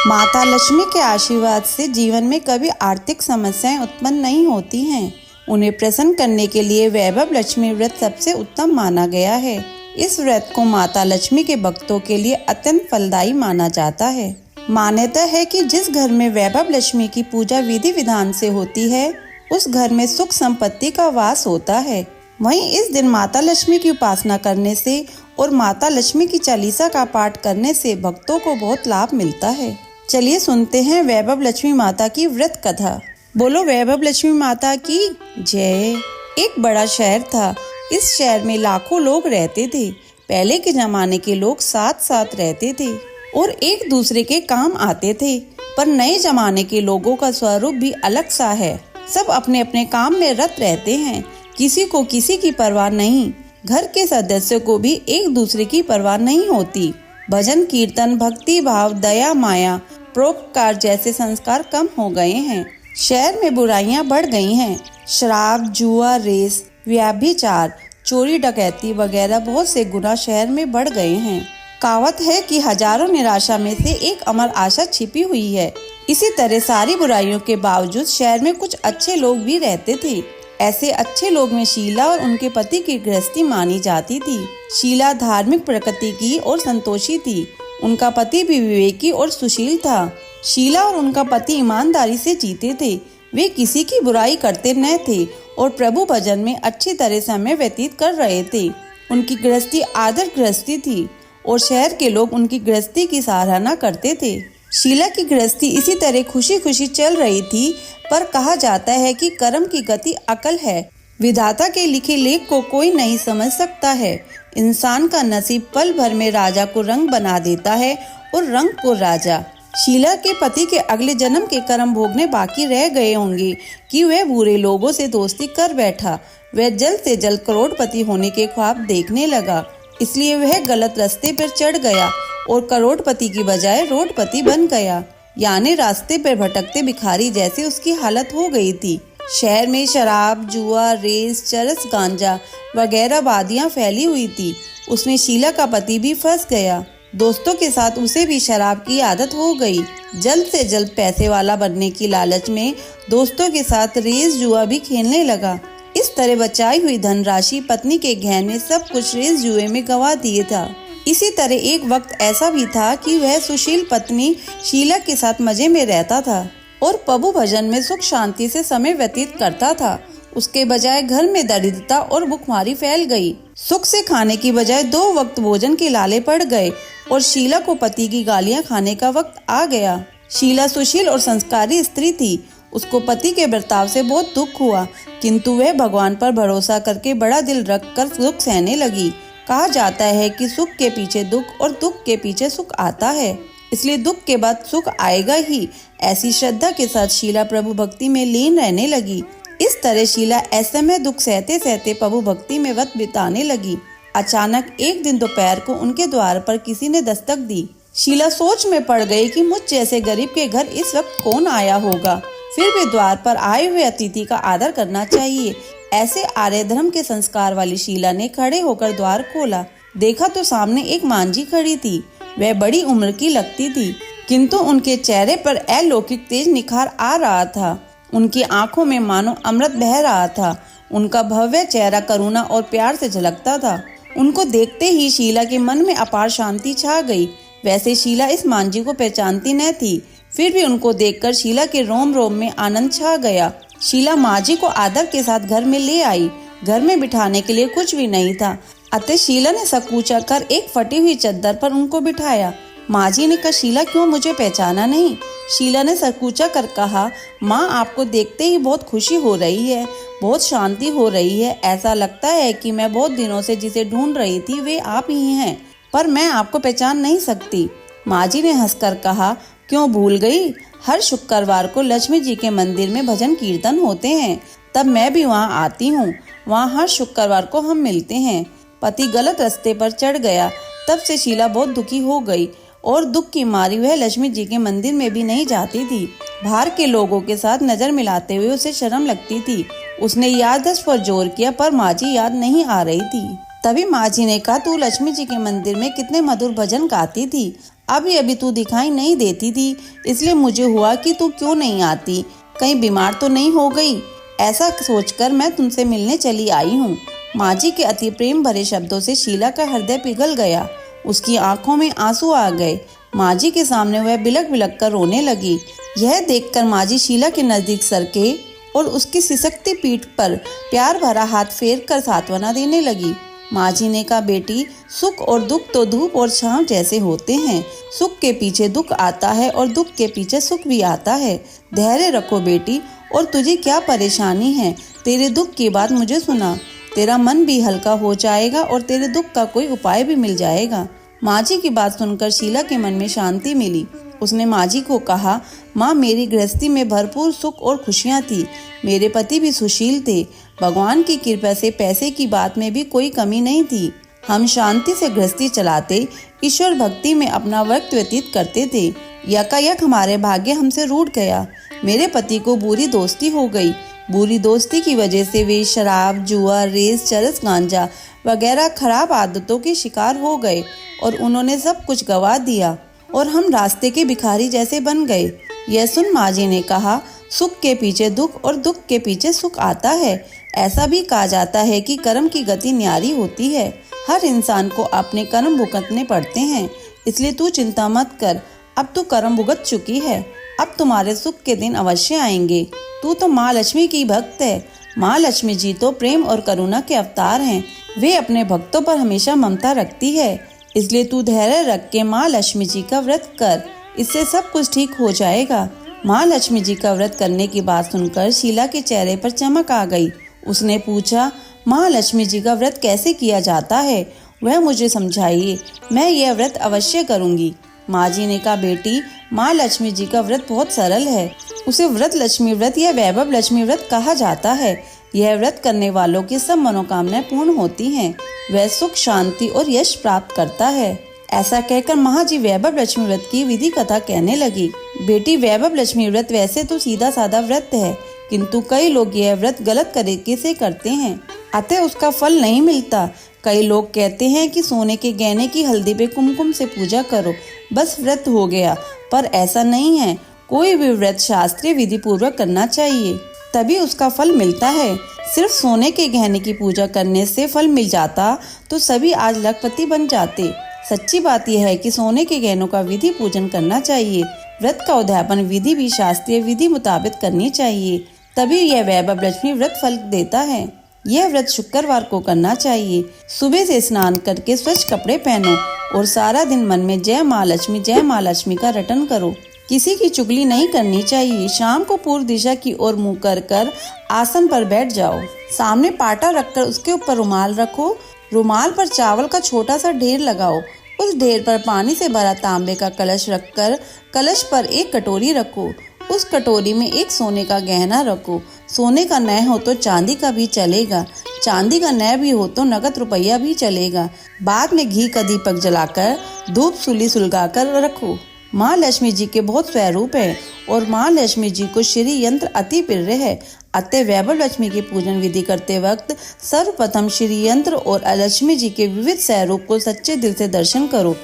माता लक्ष्मी के आशीर्वाद से जीवन में कभी आर्थिक समस्याएं उत्पन्न नहीं होती हैं। उन्हें प्रसन्न करने के लिए वैभव लक्ष्मी व्रत सबसे उत्तम माना गया है। इस व्रत को माता लक्ष्मी के भक्तों के लिए अत्यंत फलदायी माना जाता है। मान्यता है कि जिस घर में वैभव लक्ष्मी की पूजा विधि विधान से होती है, उस घर में सुख संपत्ति का वास होता है। वहीं इस दिन माता लक्ष्मी की उपासना करने से और माता लक्ष्मी की चालीसा का पाठ करने से भक्तों को बहुत लाभ मिलता है। चलिए सुनते हैं वैभव लक्ष्मी माता की व्रत कथा। बोलो वैभव लक्ष्मी माता की जय। एक बड़ा शहर था। इस शहर में लाखों लोग रहते थे। पहले के जमाने के लोग साथ साथ रहते थे और एक दूसरे के काम आते थे, पर नए जमाने के लोगों का स्वरूप भी अलग सा है। सब अपने अपने काम में रत रहते हैं। किसी को किसी की परवाह नहीं। घर के सदस्यों को भी एक दूसरे की परवाह नहीं होती। भजन कीर्तन, भक्ति भाव, दया माया, परोपकार जैसे संस्कार कम हो गए हैं। शहर में बुराइयां बढ़ गई हैं। शराब, जुआ, रेस, व्यभिचार, चोरी डकैती वगैरह बहुत से गुनाह शहर में बढ़ गए हैं। कहावत है कि हजारों निराशा में से एक अमर आशा छिपी हुई है। इसी तरह सारी बुराइयों के बावजूद शहर में कुछ अच्छे लोग भी रहते थे। ऐसे अच्छे लोग में शीला और उनके पति की गृहस्थी मानी जाती थी। शीला धार्मिक प्रकृति की और संतोषी थी। उनका पति भी विवेकी और सुशील था। शीला और उनका पति ईमानदारी से जीते थे। वे किसी की बुराई करते न थे और प्रभु भजन में अच्छी तरह समय व्यतीत कर रहे थे। उनकी गृहस्थी आदर्श गृहस्थी थी और शहर के लोग उनकी गृहस्थी की सराहना करते थे। शीला की गृहस्थी इसी तरह खुशी खुशी चल रही थी, पर कहा जाता है कि कर्म की गति अकल है। विधाता के लिखे लेख को कोई नहीं समझ सकता है। इंसान का नसीब पल भर में राजा को रंग बना देता है और रंग को राजा। शीला के पति के अगले जन्म के कर्म भोगने बाकी रह गए होंगे कि वह बुरे लोगों से दोस्ती कर बैठा। वह जल्द से जल्द करोड़पति होने के ख्वाब देखने लगा, इसलिए वह गलत रास्ते पर चढ़ गया और करोड़पति की बजाय रोडपति बन गया। यानी रास्ते पर भटकते भिखारी जैसी उसकी हालत हो गई थी। शहर में शराब, जुआ, रेस, चरस, गांजा वगैरह वादियां फैली हुई थी। उसमें शीला का पति भी फंस गया। दोस्तों के साथ उसे भी शराब की आदत हो गई। जल्द से जल्द पैसे वाला बनने की लालच में दोस्तों के साथ रेस जुआ भी खेलने लगा। इस तरह बचाई हुई धनराशि, पत्नी के गहने, सब कुछ रेस जुए में गंवा दिए था। इसी तरह एक वक्त ऐसा भी था कि वह सुशील पत्नी शीला के साथ मजे में रहता था और प्रभु भजन में सुख शांति से समय व्यतीत करता था। उसके बजाय घर में दरिद्रता और भुखमरी फैल गई। सुख से खाने की बजाय 2 वक्त भोजन के लाले पड़ गए और शीला को पति की गालियां खाने का वक्त आ गया। शीला सुशील और संस्कारी स्त्री थी। उसको पति के बर्ताव से बहुत दुख हुआ, किंतु वह भगवान पर भरोसा करके बड़ा दिल रखकर दुख सहने लगी। कहा जाता है कि सुख के पीछे दुख और दुख के पीछे सुख आता है, इसलिए दुख के बाद सुख आएगा ही। ऐसी श्रद्धा के साथ शीला प्रभु भक्ति में लीन रहने लगी। इस तरह शीला ऐसे में दुख सहते सहते प्रभु भक्ति में वक्त बिताने लगी। अचानक एक दिन दोपहर को उनके द्वार पर किसी ने दस्तक दी। शीला सोच में पड़ गई कि मुझ जैसे गरीब के घर इस वक्त कौन आया होगा। फिर भी द्वार पर आए हुए अतिथि का आदर करना चाहिए। ऐसे आर्य धर्म के संस्कार वाली शीला ने खड़े होकर द्वार खोला। देखा तो सामने एक मांझी खड़ी थी। वह बड़ी उम्र की लगती थी, किंतु उनके चेहरे पर अलौकिक तेज निखार आ रहा था। उनकी आंखों में मानो अमृत बह रहा था। उनका भव्य चेहरा करुणा और प्यार से झलकता था। उनको देखते ही शीला के मन में अपार शांति छा गई। वैसे शीला इस मांझी को पहचानती न थी, फिर भी उनको देखकर शीला के रोम रोम में आनंद छा गया। शीला मांझी को आदर के साथ घर में ले आई। घर में बिठाने के लिए कुछ भी नहीं था, अतः शीला ने सकूचा कर एक फटी हुई चद्दर पर उनको बिठाया। मांझी ने कहा, शीला क्यों मुझे पहचाना नहीं? शीला ने सकूचा कर कहा, माँ आपको देखते ही बहुत खुशी हो रही है, बहुत शांति हो रही है। ऐसा लगता है कि मैं बहुत दिनों से जिसे ढूंढ रही थी वे आप ही हैं, पर मैं आपको पहचान नहीं सकती। मांझी ने हंसकर कहा, क्यों भूल गई? हर शुक्रवार को लक्ष्मी जी के मंदिर में भजन कीर्तन होते हैं, तब मैं भी वहाँ आती हूँ। वहाँ हर शुक्रवार को हम मिलते हैं। पति गलत रास्ते पर चढ़ गया। तब से शीला बहुत दुखी हो गई और दुख की मारी वह लक्ष्मी जी के मंदिर में भी नहीं जाती थी। बाहर के लोगों के साथ नजर मिलाते हुए उसे शर्म लगती थी। उसने याददाश्त पर जोर किया, पर मांझी याद नहीं आ रही थी। तभी माँ जी ने कहा, तू लक्ष्मी जी के मंदिर में कितने मधुर भजन गाती थी, अभी तू दिखाई नहीं देती थी, इसलिए मुझे हुआ कि तू क्यों नहीं आती, कहीं बीमार तो नहीं हो गई। ऐसा सोचकर मैं तुमसे मिलने चली आई हूँ। माँ जी के अति प्रेम भरे शब्दों से शीला का हृदय पिघल गया। उसकी आंखों में आंसू आ गए। माँ जी के सामने वह बिलक बिलक कर रोने लगी। यह देखकर माँ जी शीला के नजदीक सरके और उसकी सिसकती पीठ पर प्यार भरा हाथ फेर कर सांत्वना देने लगी। माँ जी ने कहा, बेटी, सुख और दुख तो धूप और छांव जैसे होते हैं। सुख के पीछे दुख आता है और दुख के पीछे सुख भी आता है। धैर्य रखो बेटी। और तुझे क्या परेशानी है? तेरे दुख की बात मुझे सुना, तेरा मन भी हल्का हो जाएगा और तेरे दुख का कोई उपाय भी मिल जाएगा। माँ जी की बात सुनकर शीला के मन में शांति मिली। उसने माँ जी को कहा, माँ, मेरी गृहस्थी में भरपूर सुख और खुशियाँ थी। मेरे पति भी सुशील थे। भगवान की कृपा से पैसे की बात में भी कोई कमी नहीं थी। हम शांति से गृहस्थी चलाते, ईश्वर भक्ति में अपना वक्त व्यतीत करते थे। यकायक हमारे भाग्य हमसे रूठ गया। मेरे पति को बुरी दोस्ती हो गई। बुरी दोस्ती की वजह से वे शराब, जुआ, रेस, चरस, गांजा वगैरह खराब आदतों के शिकार हो गए और उन्होंने सब कुछ गवा दिया और हम रास्ते के भिखारी जैसे बन गए। यह सुन माँ जी ने कहा, सुख के पीछे दुख और दुख के पीछे सुख आता है। ऐसा भी कहा जाता है कि कर्म की गति न्यारी होती है। हर इंसान को अपने कर्म भुगतने पड़ते हैं, इसलिए तू चिंता मत कर। अब तू कर्म भुगत चुकी है, अब तुम्हारे सुख के दिन अवश्य आएंगे। तू तो माँ लक्ष्मी की भक्त है। माँ लक्ष्मी जी तो प्रेम और करुणा के अवतार हैं। वे अपने भक्तों पर हमेशा ममता रखती है, इसलिए तू धैर्य रख के माँ लक्ष्मी जी का व्रत कर, इससे सब कुछ ठीक हो जाएगा। माँ लक्ष्मी जी का व्रत करने की बात सुनकर शीला के चेहरे पर चमक आ गई। उसने पूछा, माँ लक्ष्मी जी का व्रत कैसे किया जाता है, वह मुझे समझाइए, मैं यह व्रत अवश्य करूँगी। माँ जी ने कहा, बेटी, माँ लक्ष्मी जी का व्रत बहुत सरल है। उसे व्रत लक्ष्मी व्रत या वैभव लक्ष्मी व्रत कहा जाता है। यह व्रत करने वालों की सब मनोकामनाएं पूर्ण होती हैं। वह सुख, शांति और यश प्राप्त करता है। ऐसा कहकर माँ जी वैभव लक्ष्मी व्रत की विधि कथा कहने लगी। बेटी, वैभव लक्ष्मी व्रत वैसे तो सीधा साधा व्रत है, किंतु कई लोग यह व्रत गलत तरीके से करते हैं, अतः उसका फल नहीं मिलता। कई लोग कहते हैं कि सोने के गहने की हल्दी पे कुमकुम से पूजा करो, बस व्रत हो गया, पर ऐसा नहीं है। कोई भी व्रत शास्त्रीय विधि पूर्वक करना चाहिए, तभी उसका फल मिलता है। सिर्फ सोने के गहने की पूजा करने से फल मिल जाता तो सभी आज लखपति बन जाते। सच्ची बात यह है कि सोने के गहनों का विधि पूजन करना चाहिए। व्रत का उद्यापन विधि भी शास्त्रीय विधि मुताबिक करनी चाहिए, तभी यह वैभव लक्ष्मी व्रत फल देता है। यह व्रत शुक्रवार को करना चाहिए। सुबह से स्नान करके स्वच्छ कपड़े पहनो और सारा दिन मन में जय माँ लक्ष्मी का रटन करो। किसी की चुगली नहीं करनी चाहिए। शाम को पूर्व दिशा की ओर मुंह कर आसन पर बैठ जाओ। सामने पाटा रखकर उसके ऊपर रुमाल रखो। रुमाल पर चावल का छोटा सा ढेर लगाओ। उस ढेर पर पानी से भरा तांबे का कलश रखकर कलश पर एक कटोरी रखो। उस कटोरी में एक सोने का गहना रखो। सोने का न हो तो चांदी का भी चलेगा, चांदी का न भी हो तो नगद रुपया भी चलेगा। बाद में घी का दीपक जलाकर धूप सुली सुलगाकर रखो। माँ लक्ष्मी जी के बहुत स्वरूप है और माँ लक्ष्मी जी को श्री यंत्र अति प्रिय है, अतः वैभव लक्ष्मी की पूजन विधि करते वक्त सर्वप्रथम श्री यंत्र और लक्ष्मी जी के विविध स्वरूप को सच्चे दिल से दर्शन करो।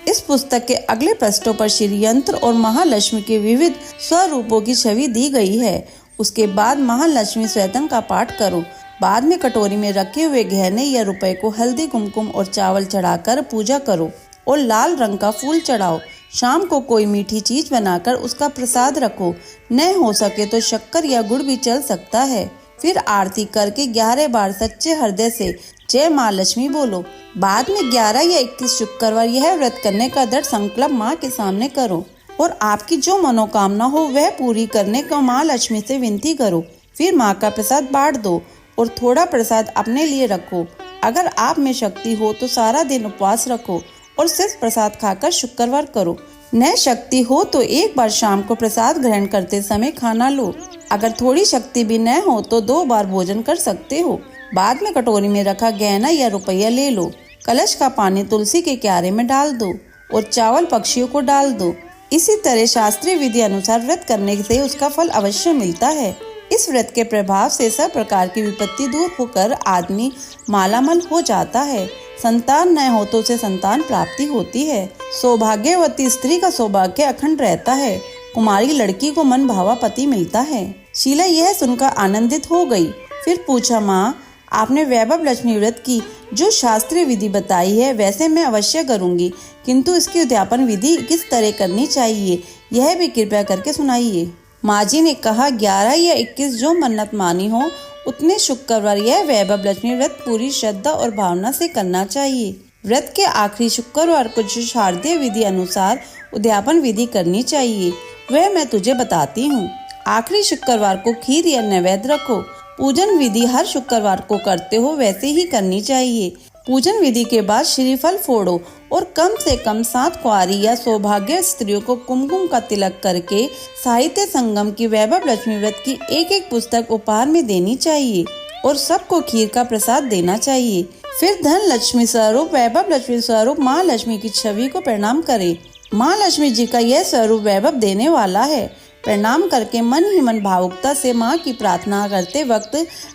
इस पुस्तक के अगले पृष्ठों पर श्री यंत्र और महालक्ष्मी के विविध स्वरूपों की छवि दी गई है। उसके बाद महालक्ष्मी स्वयं का पाठ करो। बाद में कटोरी में रखे हुए गहने या रुपए को हल्दी, कुमकुम और चावल चढ़ाकर पूजा करो और लाल रंग का फूल चढ़ाओ। शाम को कोई मीठी चीज बनाकर उसका प्रसाद रखो। न हो सके तो शक्कर या गुड़ भी चल सकता है। फिर आरती करके 11 बार सच्चे हृदय से जय माँ लक्ष्मी बोलो। बाद में 11 या 21 शुक्रवार यह व्रत करने का दृढ़ संकल्प माँ के सामने करो और आपकी जो मनोकामना हो वह पूरी करने का माँ लक्ष्मी से विनती करो। फिर माँ का प्रसाद बांट दो और थोड़ा प्रसाद अपने लिए रखो। अगर आप में शक्ति हो तो सारा दिन उपवास रखो और सिर्फ प्रसाद खाकर शुक्रवार करो। न शक्ति हो तो एक बार शाम को प्रसाद ग्रहण करते समय खाना लो। अगर थोड़ी शक्ति भी न हो तो 2 बार भोजन कर सकते हो। बाद में कटोरी में रखा गहना या रुपया ले लो। कलश का पानी तुलसी के क्यारे में डाल दो और चावल पक्षियों को डाल दो। इसी तरह शास्त्रीय विधि अनुसार व्रत करने से उसका फल अवश्य मिलता है। इस व्रत के प्रभाव से सब प्रकार की विपत्ति दूर होकर आदमी मालामाल हो जाता है। संतान न हो तो उसे संतान प्राप्ति होती है। सौभाग्यवती स्त्री का सौभाग्य अखंड रहता है। कुमारी लड़की को मन भावा पति मिलता है। शीला यह सुनकर आनंदित हो गई। फिर पूछा, माँ, आपने वैभव लक्ष्मी व्रत की जो शास्त्रीय विधि बताई है वैसे मैं अवश्य करूंगी, किंतु इसकी उद्यापन विधि किस तरह करनी चाहिए यह भी कृपया करके सुनाइए। माँ जी ने कहा, 11 या 21 जो मन्नत मानी हो उतने शुक्रवार यह वैभव लक्ष्मी व्रत पूरी श्रद्धा और भावना से करना चाहिए। व्रत के आखिरी शुक्रवार को जो शारदीय विधि अनुसार उद्यापन विधि करनी चाहिए वह मैं तुझे बताती हूँ। आखिरी शुक्रवार को खीर या नैवेद्य रखो। पूजन विधि हर शुक्रवार को करते हो वैसे ही करनी चाहिए। पूजन विधि के बाद श्रीफल फोड़ो और कम से कम 7 कुंवारी या सौभाग्य स्त्रियों को कुमकुम का तिलक करके साहित्य संगम की वैभव लक्ष्मी व्रत की एक पुस्तक उपहार में देनी चाहिए और सबको खीर का प्रसाद देना चाहिए। फिर धन लक्ष्मी स्वरूप वैभव लक्ष्मी स्वरूप माँ लक्ष्मी की छवि को प्रणाम करें। माँ लक्ष्मी जी का यह स्वरूप वैभव देने वाला है। प्रणाम करके मन ही मन भावुकता से माँ की प्रार्थना करते वक्त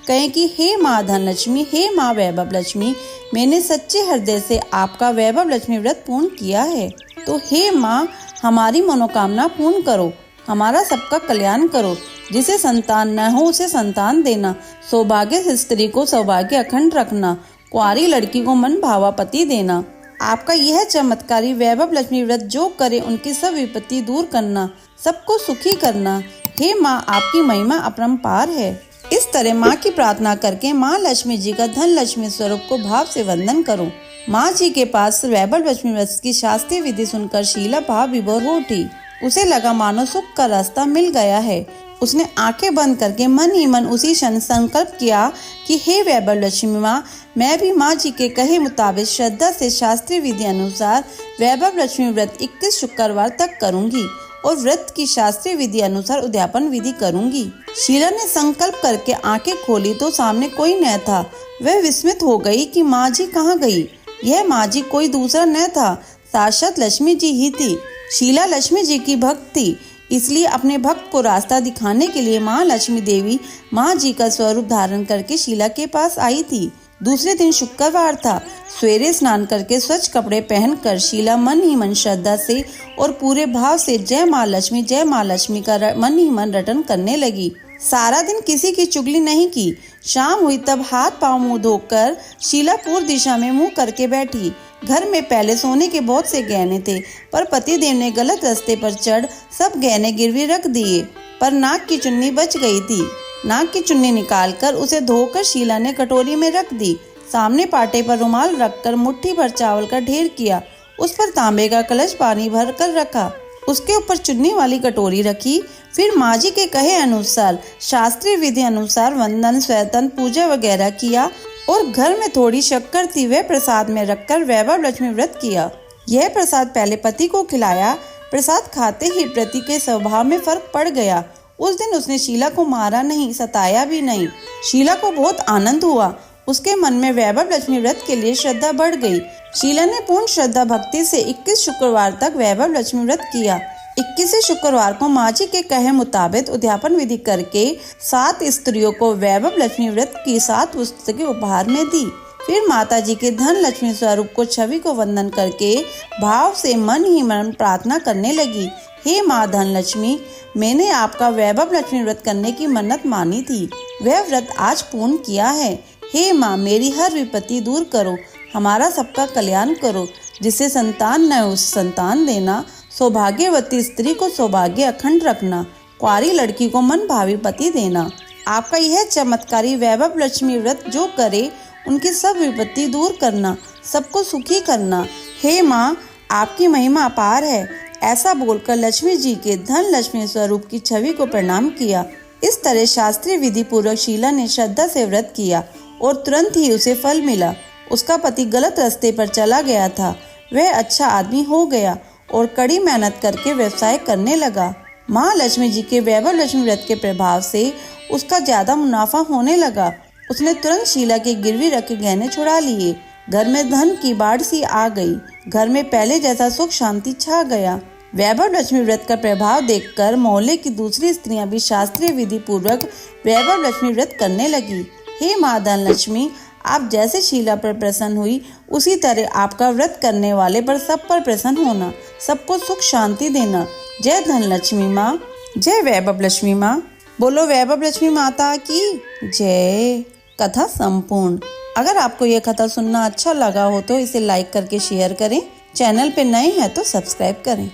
कहें कि हे माँ धन लक्ष्मी, हे माँ वैभव लक्ष्मी, मैंने सच्चे हृदय से आपका वैभव लक्ष्मी व्रत पूर्ण किया है, तो हे माँ हमारी मनोकामना पूर्ण करो, हमारा सबका कल्याण करो। जिसे संतान न हो उसे संतान देना, सौभाग्य स्त्री को सौभाग्य अखंड रखना, कुंवारी लड़की को मन भावा पति देना। आपका यह चमत्कारी वैभव लक्ष्मी व्रत जो करे उनकी सब विपत्ति दूर करना, सबको सुखी करना। हे माँ, आपकी महिमा अपरंपार है। इस तरह माँ की प्रार्थना करके माँ लक्ष्मी जी का धन लक्ष्मी स्वरूप को भाव से वंदन करो। माँ जी के पास वैभव लक्ष्मी व्रत की शास्त्रीय विधि सुनकर शीला भाव विभोर हो उठी। उसे लगा मानो सुख का रास्ता मिल गया है। उसने आंखें बंद करके मन ही मन उसी क्षण संकल्प किया कि हे वैभव लक्ष्मी माँ, मैं भी माँ जी के कहे मुताबिक श्रद्धा से शास्त्रीय विधि अनुसार वैभव लक्ष्मी व्रत 21 शुक्रवार तक करूंगी और व्रत की शास्त्रीय विधि अनुसार उद्यापन विधि करूंगी। शीला ने संकल्प करके आंखें खोली तो सामने कोई न था। वह विस्मित हो गई कि माँ जी कहाँ गई। यह माँ जी कोई दूसरा न था, साक्षात लक्ष्मी जी ही थी। शीला लक्ष्मी जी की भक्त थी, इसलिए अपने भक्त को रास्ता दिखाने के लिए माँ लक्ष्मी देवी माँ जी का स्वरूप धारण करके शीला के पास आई थी। दूसरे दिन शुक्रवार था। सवेरे स्नान करके स्वच्छ कपड़े पहनकर शीला मन ही मन श्रद्धा से और पूरे भाव से जय माँ लक्ष्मी का मन ही मन रटन करने लगी। सारा दिन किसी की चुगली नहीं की। शाम हुई तब हाथ पांव मुंह धोकर शीला पूर्व दिशा में मुंह करके बैठी। घर में पहले सोने के बहुत से गहने थे, पर पतिदेव ने गलत रास्ते पर चढ़ सब गहने गिरवी रख दिए, पर नाक की चुन्नी बच गई थी। नाक की चुन्नी निकालकर उसे धोकर शीला ने कटोरी में रख दी। सामने पाटे पर रुमाल रखकर मुट्ठी भर चावल का ढेर किया। उस पर तांबे का कलश पानी भर कर रखा। उसके ऊपर चुन्नी वाली कटोरी रखी। फिर माँ जी के कहे अनुसार शास्त्रीय विधि अनुसार वंदन, स्वयतन, पूजा वगैरह किया और घर में थोड़ी शक्कर थी वह प्रसाद में रखकर वैभव लक्ष्मी व्रत किया। यह प्रसाद पहले पति को खिलाया। प्रसाद खाते ही पति के स्वभाव में फर्क पड़ गया। उस दिन उसने शीला को मारा नहीं, सताया भी नहीं। शीला को बहुत आनंद हुआ। उसके मन में वैभव लक्ष्मी व्रत के लिए श्रद्धा बढ़ गई। शीला ने पूर्ण श्रद्धा भक्ति से 21 शुक्रवार तक वैभव लक्ष्मी व्रत किया। 21वें शुक्रवार को माँ जी के कहे मुताबिक उद्यापन विधि करके 7 स्त्रियों को वैभव लक्ष्मी व्रत की 7 पुस्तकें उपहार में दी। फिर माता जी के धन लक्ष्मी स्वरूप को छवि को वंदन करके भाव से मन ही मन प्रार्थना करने लगी। हे माँ धन लक्ष्मी, मैंने आपका वैभव लक्ष्मी व्रत करने की मन्नत मानी थी, वह व्रत आज पूर्ण किया है। हे माँ, मेरी हर विपत्ति दूर करो, हमारा सबका कल्याण करो। जिसे संतान न हो उसे संतान देना, सौभाग्यवती स्त्री को सौभाग्य अखंड रखना, कुंवारी लड़की को मन भावी पति देना। आपका यह चमत्कारी वैभव लक्ष्मी व्रत जो करे उनकी सब विपत्ति दूर करना, सबको सुखी करना। हे माँ, आपकी महिमा अपार है। ऐसा बोलकर लक्ष्मी जी के धन लक्ष्मी स्वरूप की छवि को प्रणाम किया। इस तरह शास्त्रीय विधि पूर्वक शीला ने श्रद्धा से व्रत किया और तुरंत ही उसे फल मिला। उसका पति गलत रास्ते पर चला गया था, वह अच्छा आदमी हो गया और कड़ी मेहनत करके व्यवसाय करने लगा। माँ लक्ष्मी जी के वैभव लक्ष्मी व्रत के प्रभाव से उसका ज्यादा मुनाफा होने लगा। उसने तुरंत शीला के गिरवी रखे गहने छुड़ा लिए। घर में धन की बाढ़ सी आ गई। घर में पहले जैसा सुख शांति छा गया। वैभव लक्ष्मी व्रत का प्रभाव देखकर मोहल्ले की दूसरी स्त्रियां भी शास्त्रीय विधि पूर्वक वैभव लक्ष्मी व्रत करने लगी। हे माँ धन लक्ष्मी, आप जैसे शीला पर प्रसन्न हुई उसी तरह आपका व्रत करने वाले पर सब पर प्रसन्न होना, सबको सुख शांति देना। जय धन लक्ष्मी माँ, जय वैभव लक्ष्मी माँ। बोलो वैभव लक्ष्मी माता की जय। कथा संपूर्ण। अगर आपको यह कथा सुनना अच्छा लगा हो तो इसे लाइक करके शेयर करें। चैनल पे नए हैं तो सब्सक्राइब करें।